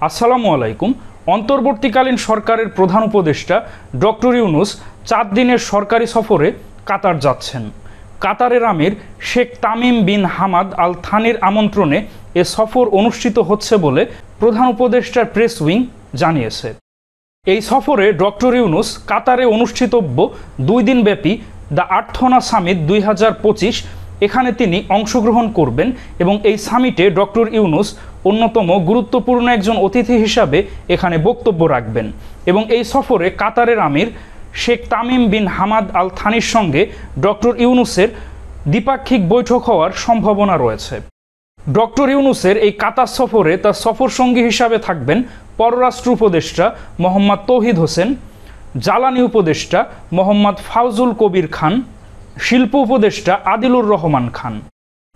আসসালামু আলাইকুম। অন্তর্বর্তীকালীন সরকারের প্রধান উপদেষ্টা ডক্টর ইউনূস 4 দিনের সরকারি সফরে কাতার যাচ্ছেন। কাতারের আমির Sheikh Tamim bin Hamad Al থানির আমন্ত্রণে এ সফর অনুষ্ঠিত হচ্ছে বলে প্রধান উপদেষ্টার প্রেস উইং জানিয়েছে। এই সফরে ডক্টর ইউনূস কাতারে অনুষ্ঠিতব্য 2 দিনব্যাপী দ্য আর্থনা সামিট 2025 এখানে তিনি অংশগ্রহণ করবেন এবং এই সামিটে ডক্টর ইউনূস অন্যতম গুরুত্বপূর্ণ একজন অতিথি হিসাবে এখানে বক্তব্য রাখবেন এবং এই সফরে কাতারের আমির Sheikh Tamim bin Hamad Al থানির সঙ্গে ডক্টর ইউনূসের দ্বিপাক্ষিক বৈঠক হওয়ার সম্ভাবনা রয়েছে। ডক্টর ইউনূসের এই কাতার সফরে তার সফরসঙ্গী হিসাবে থাকবেন পররাষ্ট্র উপদেষ্টা মোহাম্মদ তৌহিদ হোসেন, জ্বালানি উপদেষ্টা মোহাম্মদ ফাউজুল কবির খান, শিল্প উপদেষ্টা আদিলুর রহমান খান।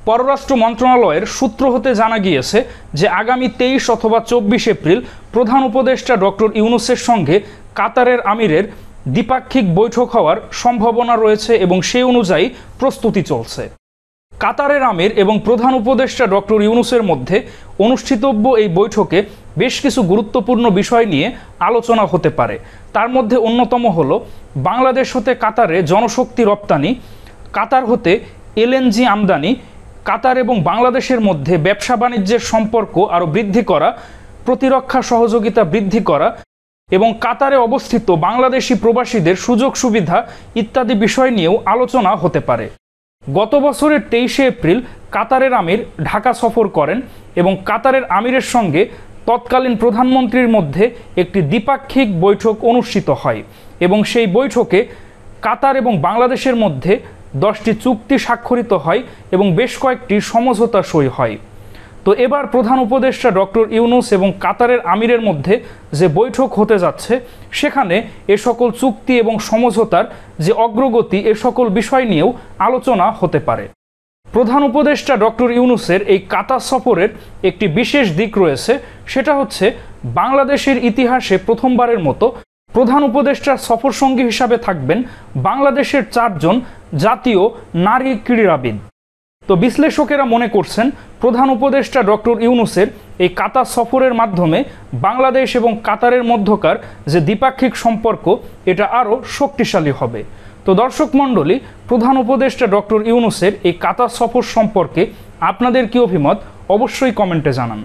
পররাষ্ট্র মন্ত্রণালয়ের সূত্র হতে জানা গিয়েছে যে আগামী 23 অথবা 24 এপ্রিল প্রধান উপদেষ্টা ডক্টর ইউনূসের সঙ্গে কাতারের আমিরের দ্বিপাক্ষিক বৈঠক হওয়ার সম্ভাবনা রয়েছে এবং সেই অনুযায়ী প্রস্তুতি চলছে। কাতারের আমির এবং প্রধান উপদেষ্টা ডক্টর ইউনূসের মধ্যে অনুষ্ঠিতব্য এই বৈঠকে বেশ কিছু গুরুত্বপূর্ণ বিষয় নিয়ে আলোচনা হতে পারে। তার মধ্যে অন্যতম হল বাংলাদেশ হতে কাতারে জনশক্তি রপ্তানি, কাতার হতে এলএনজি আমদানি, কাতার এবং বাংলাদেশের মধ্যে ব্যবসা বাণিজ্যের সম্পর্ক আরও বৃদ্ধি করা, প্রতিরক্ষা সহযোগিতা বৃদ্ধি করা এবং কাতারে অবস্থিত বাংলাদেশি প্রবাসীদের সুযোগ সুবিধা ইত্যাদি বিষয় নিয়েও আলোচনা হতে পারে। গত বছরের 23 এপ্রিল কাতারের আমির ঢাকা সফর করেন এবং কাতারের আমিরের সঙ্গে তৎকালীন প্রধানমন্ত্রীর মধ্যে একটি দ্বিপাক্ষিক বৈঠক অনুষ্ঠিত হয় এবং সেই বৈঠকে কাতার এবং বাংলাদেশের মধ্যে 10টি চুক্তি স্বাক্ষরিত হয় এবং বেশ কয়েকটি সমঝোতা সই হয়। তো এবার প্রধান উপদেষ্টা ডক্টর ইউনূস এবং কাতারের আমিরের মধ্যে যে বৈঠক হতে যাচ্ছে সেখানে এ সকল চুক্তি এবং সমঝোতার যে অগ্রগতি এ সকল বিষয় নিয়েও আলোচনা হতে পারে। প্রধান উপদেষ্টা ডক্টর ইউনূসের এই কাতার সফরের একটি বিশেষ দিক রয়েছে, সেটা হচ্ছে বাংলাদেশের ইতিহাসে প্রথমবারের মতো প্রধান উপদেষ্টার সফরসঙ্গী হিসাবে থাকবেন বাংলাদেশের 4 জন জাতীয় নারী ক্রীড়াবিদ। তো বিশ্লেষকেরা মনে করছেন প্রধান উপদেষ্টা ডক্টর ইউনূসের এই কাতার সফরের মাধ্যমে বাংলাদেশ এবং কাতারের মধ্যকার যে দ্বিপাক্ষিক সম্পর্ক এটা আরও শক্তিশালী হবে। তো দর্শক মণ্ডলী, প্রধান উপদেষ্টা ডক্টর ইউনূসের এই কাতার সফর সম্পর্কে আপনাদের কি অভিমত অবশ্যই কমেন্টে জানান।